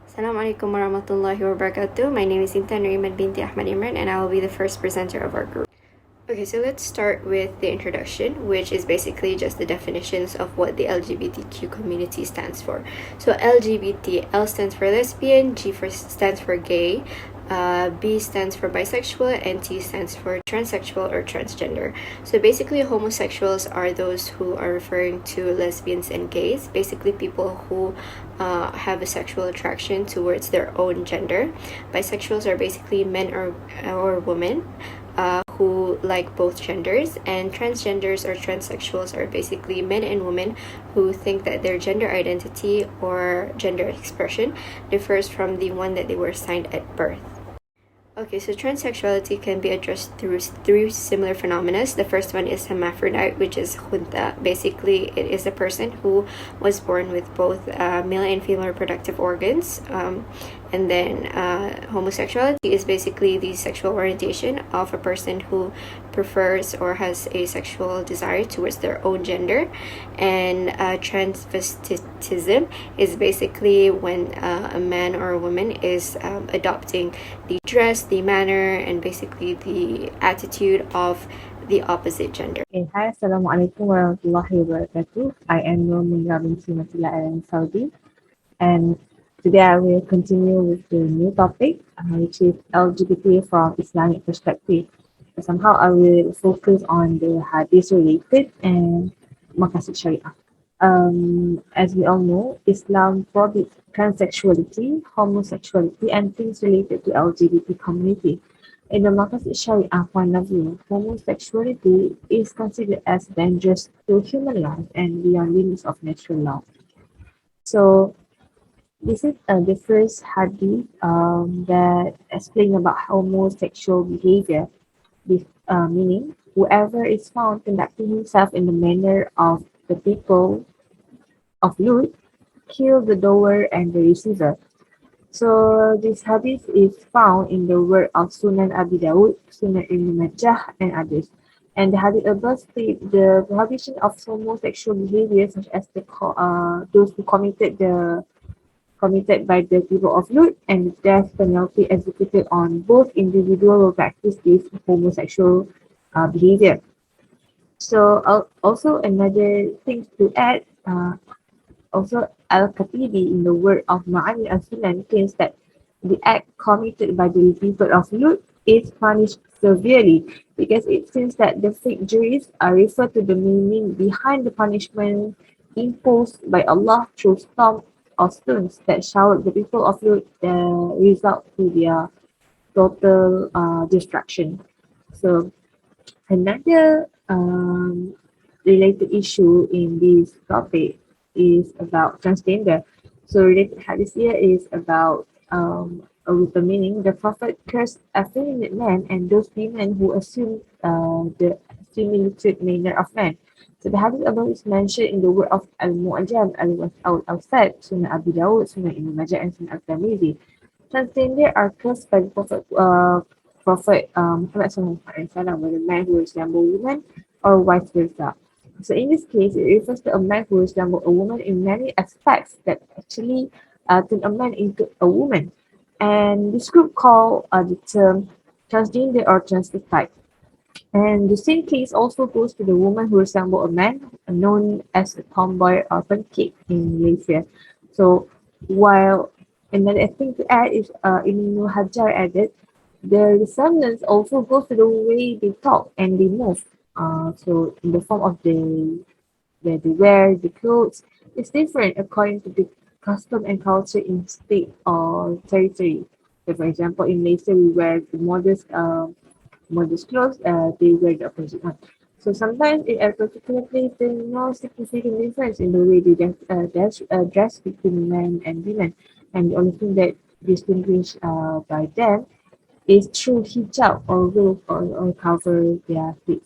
Assalamualaikum warahmatullahi wabarakatuh. My name is Intan binti Ahmad Imran, and I will be the first presenter of our group. Okay, so let's start with the introduction, which is basically just the definitions of what the LGBTQ community stands for. So LGBT, L stands for lesbian, stands for gay, B stands for bisexual, and T stands for transsexual or transgender. So basically, homosexuals are those who are referring to lesbians and gays, basically people who have a sexual attraction towards their own gender. Bisexuals are basically men or women who like both genders, and transgenders or transsexuals are basically men and women who think that their gender identity or gender expression differs from the one that they were assigned at birth. Okay, so transsexuality can be addressed through three similar phenomena. The first one is hermaphrodite, which is junta. Basically, it is a person who was born with both male and female reproductive organs. And then homosexuality is basically the sexual orientation of a person who prefers or has a sexual desire towards their own gender. And transvestitism is basically when a man or a woman is adopting the dress, the manner, and basically the attitude of the opposite gender. Okay, hi, Assalamualaikum warahmatullahi wabarakatuh. I am Munirah binti Saudi, and today I will continue with the new topic, which is LGBT from Islamic perspective. Somehow I will focus on the hadith related and maqasid Sharia. As we all know, Islam forbids transsexuality, homosexuality, and things related to LGBT community. In the maqasid Sharia point of view, homosexuality is considered as dangerous to human life and beyond limits of natural law. So this is the first hadith that explain about homosexual behavior, meaning whoever is found conducting himself in the manner of the people of Lut, kill the doer and the receiver. So this hadith is found in the work of Sunan Abi Dawud, Sunan Ibn Majah, and others. And the hadith above state the prohibition of homosexual behavior, such as those who committed by the people of Lut, and the death penalty executed on both individual who practice this homosexual behavior. So also another thing to add, also Al-Katibi in the word of Ma'ani al-Sunan claims that the act committed by the people of Lut is punished severely because it seems that the fake juries are referred to the meaning behind the punishment imposed by Allah through storm or stones that showered the people of Lut, result to their total destruction. So another related issue in this topic is about transgender. So related hadith here is about with the meaning the Prophet cursed effeminate men and those women who assume the similitude manner of men. So the hadith above is mentioned in the word of Al-Mu'ajam, Al-Awsat, Sunan Abi Dawud, Sunan Ibn Majah, and Sunan Al-Tirmidhi. Transgender are cursed by the Prophet Muhammad SAW, whether man who resemble woman or vice versa. So in this case, it refers to a man who resembles a woman in many aspects that actually turn a man into a woman. And this group call the term transgender or transvestite. And the same case also goes to the woman who resemble a man, known as a tomboy or pancake in Malaysia. So while another thing to add is Ibn Hajar added, the resemblance also goes to the way they talk and they move. So in the form of the they wear the clothes, it's different according to the custom and culture in state or territory. So for example, in Malaysia we wear the modest clothes, they wear the opposite one. So sometimes in a particular place there is no significant difference in the way they dress between men and women. And the only thing that distinguish by them is through hijab or roof or cover their face.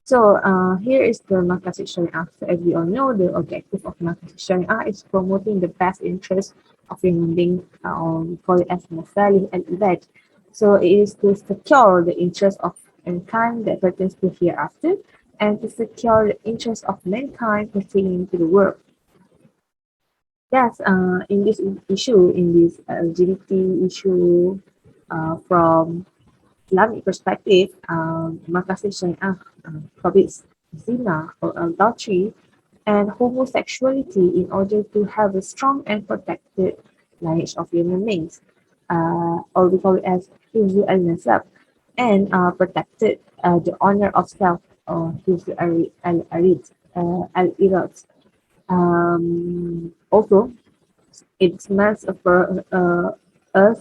So here is the Maqasid Sharia. So as we all know, the objective of Maqasid Sharia is promoting the best interest of human beings, or we call it as Masalih al-Ibad. So it is to secure the interest of mankind that pertains to hereafter, and to secure the interest of mankind pertaining to the world. Yes, in this issue, in this LGBT issue, from Islamic perspective, makasih syariah forbids zina or adultery and homosexuality in order to have a strong and protected lineage of human beings, or we call it as hifzu al-nasab, and protected the honor of self, or hifzu al-irad. Also, it's meant for us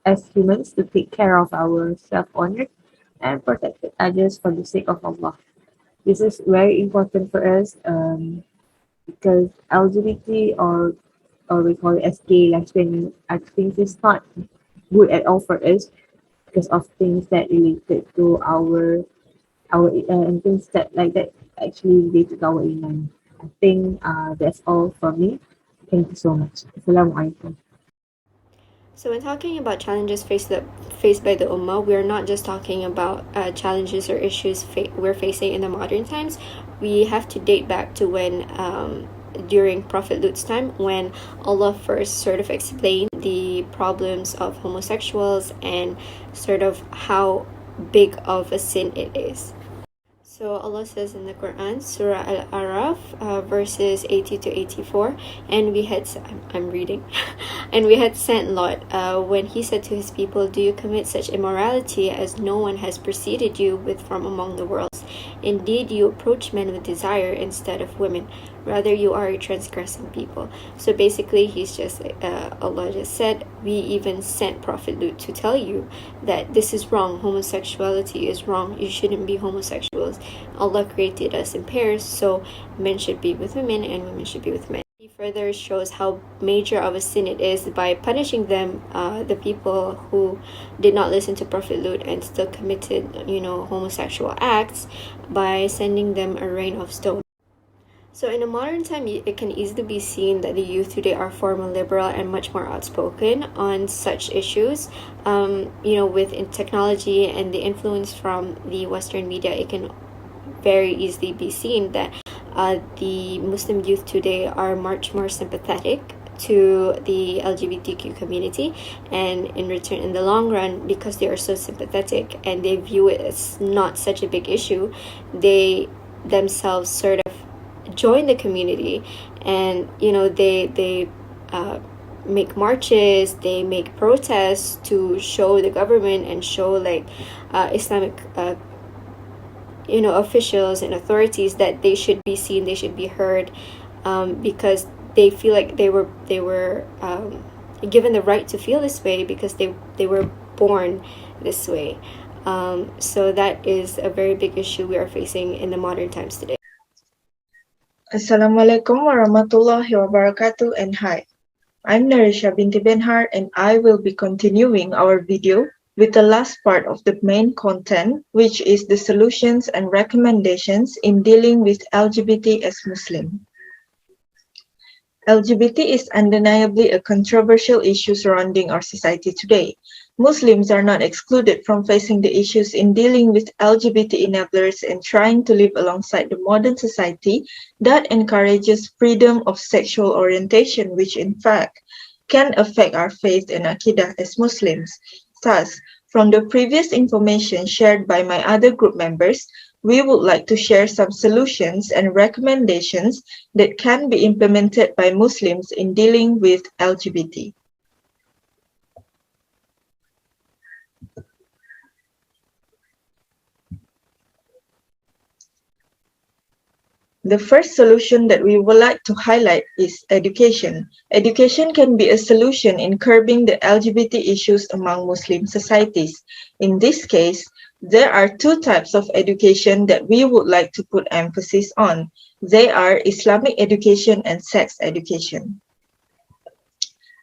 as humans to take care of our self-honor and protect others for the sake of Allah. This is very important for us, because LGBT, or we call it as gay, lesbian, I think it's not good at all for us because of things that related to our and things that like that actually related to our iman. I think that's all for me. Thank you so much. Assalamualaikum. So when talking about challenges faced by the Ummah, we're not just talking about challenges or issues we're facing in the modern times. We have to date back to when, during Prophet Lut's time, when Allah first sort of explained the problems of homosexuals and sort of how big of a sin it is. So Allah says in the Quran, Surah Al-Araf, verses 80 to 84, and we had, I'm reading, and we had sent Lot, when he said to his people, do you commit such immorality as no one has preceded you with from among the worlds? Indeed, you approach men with desire instead of women. Rather, you are a transgressing people. So basically, Allah just said, we even sent Prophet Lut to tell you that this is wrong. Homosexuality is wrong. You shouldn't be homosexuals. Allah created us in pairs, so men should be with women and women should be with men. He further shows how major of a sin it is by punishing them, the people who did not listen to Prophet Lut and still committed, homosexual acts, by sending them a rain of stones. So in a modern time, it can easily be seen that the youth today are far more liberal and much more outspoken on such issues. With technology and the influence from the Western media, it can very easily be seen that the Muslim youth today are much more sympathetic to the LGBTQ community, and in return, in the long run, because they are so sympathetic and they view it as not such a big issue, they themselves sort of join the community, and they make marches, they make protests to show the government and show Islamic officials and authorities that they should be seen, they should be heard, because they feel like they were given the right to feel this way because they were born this way. So that is a very big issue we are facing in the modern times today. Assalamualaikum warahmatullahi wabarakatuh, and hi. I'm Nerishah binti Benhar, and I will be continuing our video with the last part of the main content, which is the solutions and recommendations in dealing with LGBT as Muslim. LGBT is undeniably a controversial issue surrounding our society today. Muslims are not excluded from facing the issues in dealing with LGBT enablers and trying to live alongside the modern society that encourages freedom of sexual orientation, which in fact can affect our faith and Aqidah as Muslims. Thus, from the previous information shared by my other group members, we would like to share some solutions and recommendations that can be implemented by Muslims in dealing with LGBT. The first solution that we would like to highlight is education. Education can be a solution in curbing the LGBT issues among Muslim societies. In this case, there are two types of education that we would like to put emphasis on. They are Islamic education and sex education.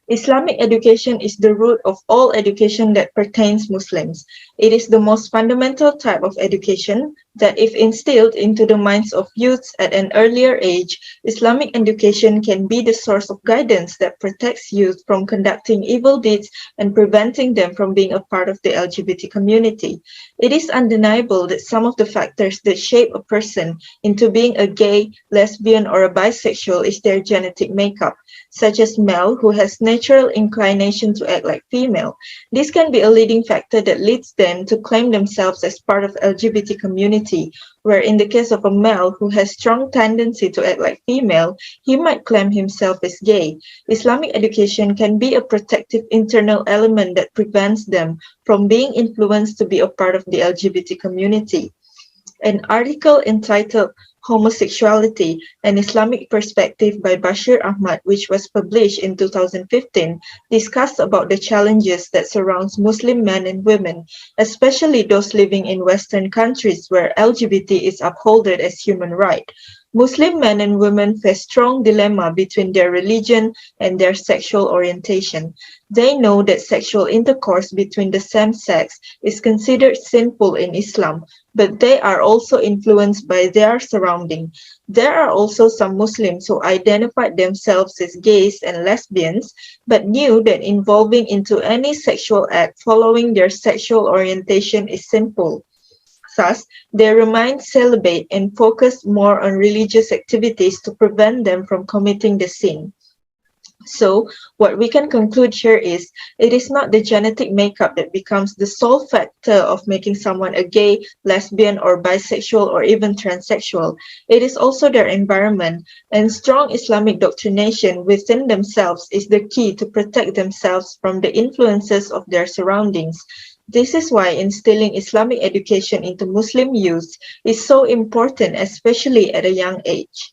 Islamic education is the root of all education that pertains Muslims. It is the most fundamental type of education that, if instilled into the minds of youths at an earlier age, Islamic education can be the source of guidance that protects youth from conducting evil deeds and preventing them from being a part of the LGBT community. It is undeniable that some of the factors that shape a person into being a gay, lesbian, or a bisexual is their genetic makeup, such as male who has natural inclination to act like female. This can be a leading factor that leads them to claim themselves as part of LGBT community, where in the case of a male who has strong tendency to act like female, he might claim himself as gay. Islamic education can be a protective internal element that prevents them from being influenced to be a part of the LGBT community. An article entitled Homosexuality: An Islamic Perspective by Bashir Ahmad, which was published in 2015, discussed about the challenges that surrounds Muslim men and women, especially those living in Western countries where LGBT is upheld as human right. Muslim men and women face strong dilemma between their religion and their sexual orientation. They know that sexual intercourse between the same sex is considered sinful in Islam, but they are also influenced by their surrounding. There are also some Muslims who identified themselves as gays and lesbians, but knew that involving into any sexual act following their sexual orientation is sinful. Thus, they remained celibate and focused more on religious activities to prevent them from committing the sin. So, what we can conclude here is, it is not the genetic makeup that becomes the sole factor of making someone a gay, lesbian, or bisexual, or even transsexual. It is also their environment, and strong Islamic doctrination within themselves is the key to protect themselves from the influences of their surroundings. This is why instilling Islamic education into Muslim youth is so important, especially at a young age.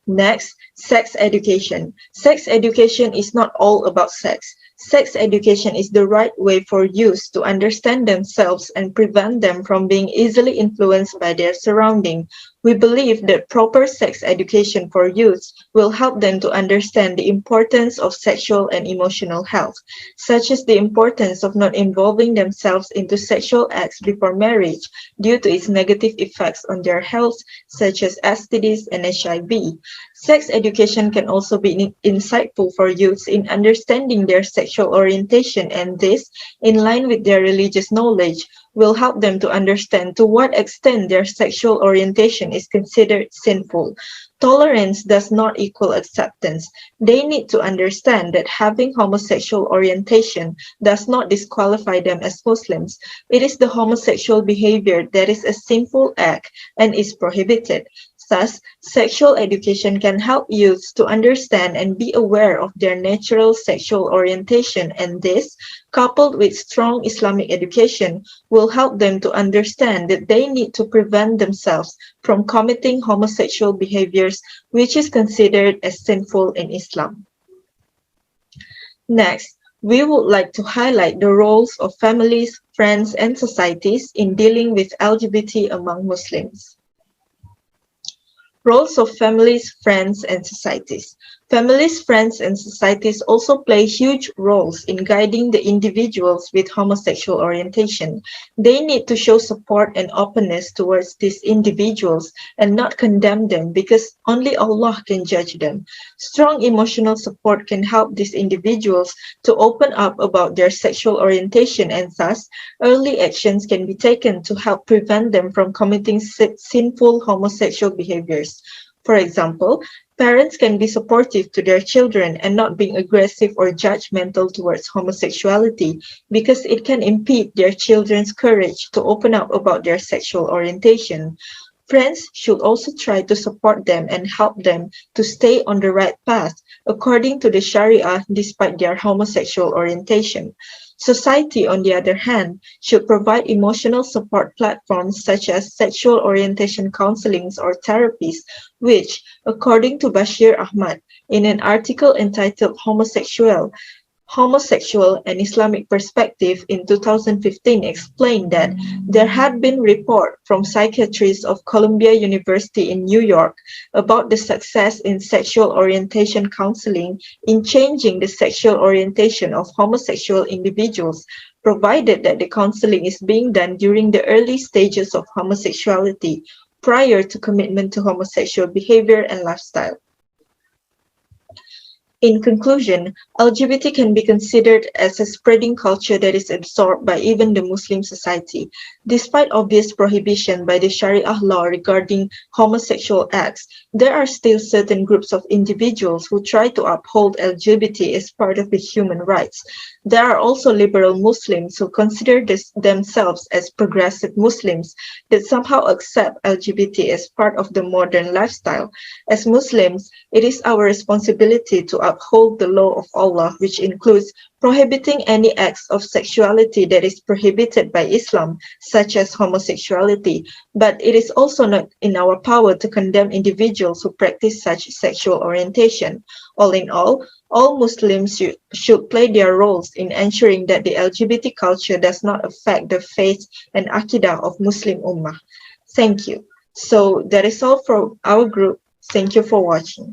Next, sex education. Sex education is not all about sex. Sex education is the right way for youth to understand themselves and prevent them from being easily influenced by their surrounding. We believe that proper sex education for youth will help them to understand the importance of sexual and emotional health, such as the importance of not involving themselves into sexual acts before marriage due to its negative effects on their health, such as STDs and HIV. Sex education can also be insightful for youths in understanding their sexual orientation, and this, in line with their religious knowledge, will help them to understand to what extent their sexual orientation is considered sinful. Tolerance does not equal acceptance. They need to understand that having homosexual orientation does not disqualify them as Muslims. It is the homosexual behavior that is a sinful act and is prohibited. Thus, sexual education can help youths to understand and be aware of their natural sexual orientation, and this, coupled with strong Islamic education, will help them to understand that they need to prevent themselves from committing homosexual behaviors, which is considered as sinful in Islam. Next, we would like to highlight the roles of families, friends, and societies in dealing with LGBT among Muslims. Roles of families, friends, and societies. Families, friends, and societies also play huge roles in guiding the individuals with homosexual orientation. They need to show support and openness towards these individuals and not condemn them, because only Allah can judge them. Strong emotional support can help these individuals to open up about their sexual orientation, and thus early actions can be taken to help prevent them from committing sinful homosexual behaviors. For example, parents can be supportive to their children and not being aggressive or judgmental towards homosexuality, because it can impede their children's courage to open up about their sexual orientation. Friends should also try to support them and help them to stay on the right path according to the Sharia despite their homosexual orientation. Society, on the other hand, should provide emotional support platforms such as sexual orientation counselings or therapies, which, according to Bashir Ahmad, in an article entitled Homosexual and Islamic Perspective in 2015 explained that there had been report from psychiatrists of Columbia University in New York about the success in sexual orientation counseling in changing the sexual orientation of homosexual individuals, provided that the counseling is being done during the early stages of homosexuality prior to commitment to homosexual behavior and lifestyle. In conclusion, LGBT can be considered as a spreading culture that is absorbed by even the Muslim society. Despite obvious prohibition by the Sharia law regarding homosexual acts, there are still certain groups of individuals who try to uphold LGBT as part of the human rights. There are also liberal Muslims who consider themselves as progressive Muslims that somehow accept LGBT as part of the modern lifestyle. As Muslims, it is our responsibility to uphold the law of Allah, which includes prohibiting any acts of sexuality that is prohibited by Islam, such as homosexuality, but it is also not in our power to condemn individuals who practice such sexual orientation. All in all Muslims should play their roles in ensuring that the LGBT culture does not affect the faith and akidah of Muslim Ummah. Thank you. So that is all from our group. Thank you for watching.